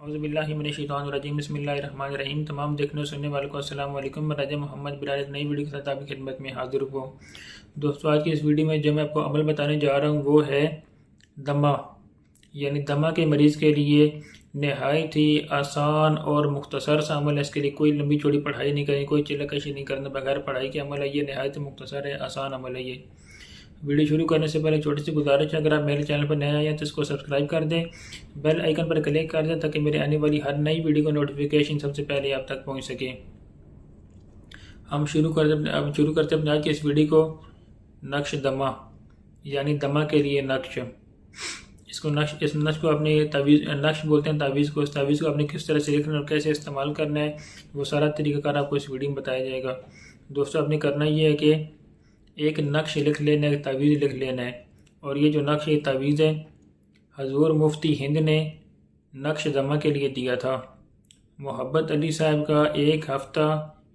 اعوذ باللہ من الشیطان الرجیم بسم اللہ الرحمن الرحیم۔ تمام دیکھنے اور سننے والوں کو السلام علیکم۔ میں راجہ محمد بلال ایک نئی ویڈیو کے ساتھ آپ کی خدمت میں حاضر ہوں۔ دوستو، آج کی اس ویڈیو میں جو میں آپ کو عمل بتانے جا رہا ہوں وہ ہے دمہ، یعنی دمہ کے مریض کے لیے نہایت ہی آسان اور مختصر سا عمل ہے۔ اس کے لیے کوئی لمبی چوڑی پڑھائی نہیں کرنی، کوئی چلہ کشی نہیں کرنا، بغیر پڑھائی کے عمل ہے یہ، نہایت مختصر ہے، آسان عمل ہے یہ۔ ویڈیو شروع کرنے سے پہلے چھوٹی سی گزارش ہے، اگر آپ میرے چینل پر نئے آئے ہیں تو اس کو سبسکرائب کر دیں، بیل آئیکن پر کلک کر دیں تاکہ میرے آنے والی ہر نئی ویڈیو کا نوٹیفیکیشن سب سے پہلے آپ تک پہنچ سکے۔ ہم شروع کرتے اپنے آج کی اس ویڈیو کو نقش دمہ، یعنی دمہ کے لیے نقش۔ اس نقش کو اپنے نقش بولتے ہیں تعویذ کو۔ اس تعویذ کو آپ نے کس طرح سے لکھنا اور کیسے استعمال کرنا ہے وہ سارا طریقہ کار آپ کو اس ویڈیو میں بتایا جائے گا۔ دوستو، آپ نے کرنا یہ ہے کہ ایک نقش لکھ لینا ہے، تعویذ لکھ لینا ہے، اور یہ جو نقش تعویذ ہے حضور مفتی ہند نے نقش دمہ کے لیے دیا تھا۔ محبت علی صاحب کا ایک ہفتہ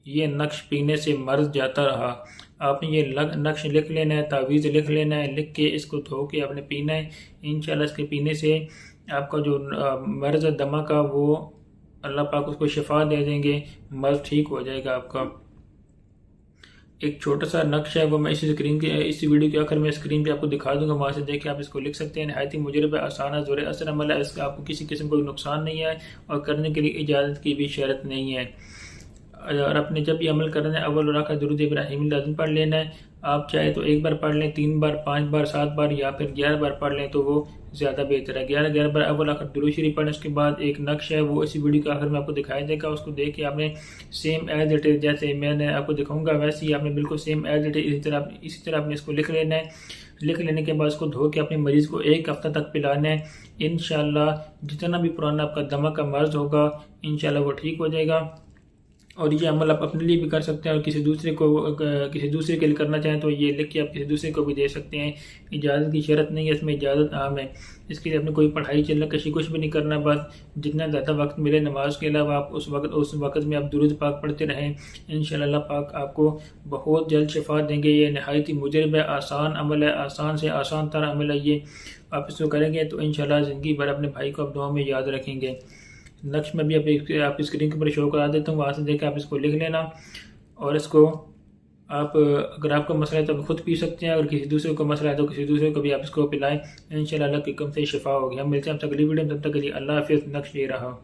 یہ نقش پینے سے مرض جاتا رہا۔ آپ نے یہ نقش لکھ لینا ہے، تعویذ لکھ لینا ہے، لکھ کے اس کو دھو کے آپ نے پینا ہے۔ انشاءاللہ اس کے پینے سے آپ کا جو مرض ہے دمہ کا وہ اللہ پاک اس کو شفا دے دیں گے، مرض ٹھیک ہو جائے گا آپ کا۔ ایک چھوٹا سا نقش ہے وہ میں اسی ویڈیو کے آخر میں اسکرین پہ آپ کو دکھا دوں گا، وہاں سے دیکھ کے آپ اس کو لکھ سکتے ہیں۔ نہایت ہی مجرب ہے، آسان ہے، زور اثر عمل ہے، اس کا آپ کو کسی قسم کوئی نقصان نہیں ہے اور کرنے کے لیے اجازت کی بھی شرط نہیں ہے۔ اور اپنے جب یہ عمل کرنا ہے اول اور آخر درود ابراہیمی لازم پڑھ لینا ہے۔ آپ چاہے تو ایک بار پڑھ لیں، 3 بار، 5 بار، 7 بار یا پھر 11 بار پڑھ لیں تو وہ زیادہ بہتر ہے۔ 11 بار اول آخر درود شریف پڑھیں۔ اس کے بعد ایک نقش ہے وہ اسی ویڈیو کے آخر میں آپ کو دکھایا جائے گا، اس کو دیکھ کے آپ نے سیم ایز اٹ از، جیسے میں نے آپ کو دکھاؤں گا ویسے ہی آپ نے بالکل سیم ایز اٹ از اسی طرح آپ نے اس کو لکھ لینا ہے۔ لکھ لینے کے بعد اس کو دھو کے اپنے مریض کو 1 ہفتہ تک پلانا ہے۔ انشاءاللہ جتنا بھی پرانا آپ کا دمہ کا مرض ہوگا انشاءاللہ وہ ٹھیک ہو جائے گا۔ اور یہ عمل آپ اپنے لیے بھی کر سکتے ہیں، اور کسی دوسرے کے لیے کرنا چاہیں تو یہ لکھ کے آپ کسی دوسرے کو بھی دے سکتے ہیں۔ اجازت کی شرط نہیں ہے، اس میں اجازت عام ہے۔ اس کے لیے اپنے کوئی پڑھائی چلنا کشی کچھ بھی نہیں کرنا، بس جتنا زیادہ وقت ملے نماز کے علاوہ آپ اس وقت میں آپ درود پاک پڑھتے رہیں۔ انشاءاللہ اللہ پاک آپ کو بہت جلد شفا دیں گے۔ یہ نہایت ہی مجرب ہے، آسان عمل ہے، آسان سے آسان تر عمل ہے یہ۔ آپ اس کو کریں گے تو انشاءاللہ زندگی بھر اپنے بھائی کو آپ دعاؤں میں یاد رکھیں گے۔ نقش میں بھی آپ اسکرین کے اوپر شو کرا دیتا ہوں، وہاں سے دیکھ کے آپ اس کو لکھ لینا، اور اس کو آپ اگر آپ کو مسئلہ ہے تو خود پی سکتے ہیں، اگر کسی دوسرے کو مسئلہ ہے تو کسی دوسرے کو بھی آپ اس کو پلائیں۔ انشاءاللہ اللہ کے حکم سے شفا ہوگی۔ ہم ملتے ہیں آپ سے اگلی ویڈیو میں، تب تک کے لیے اللہ حافظ۔ نقش یہ رہا۔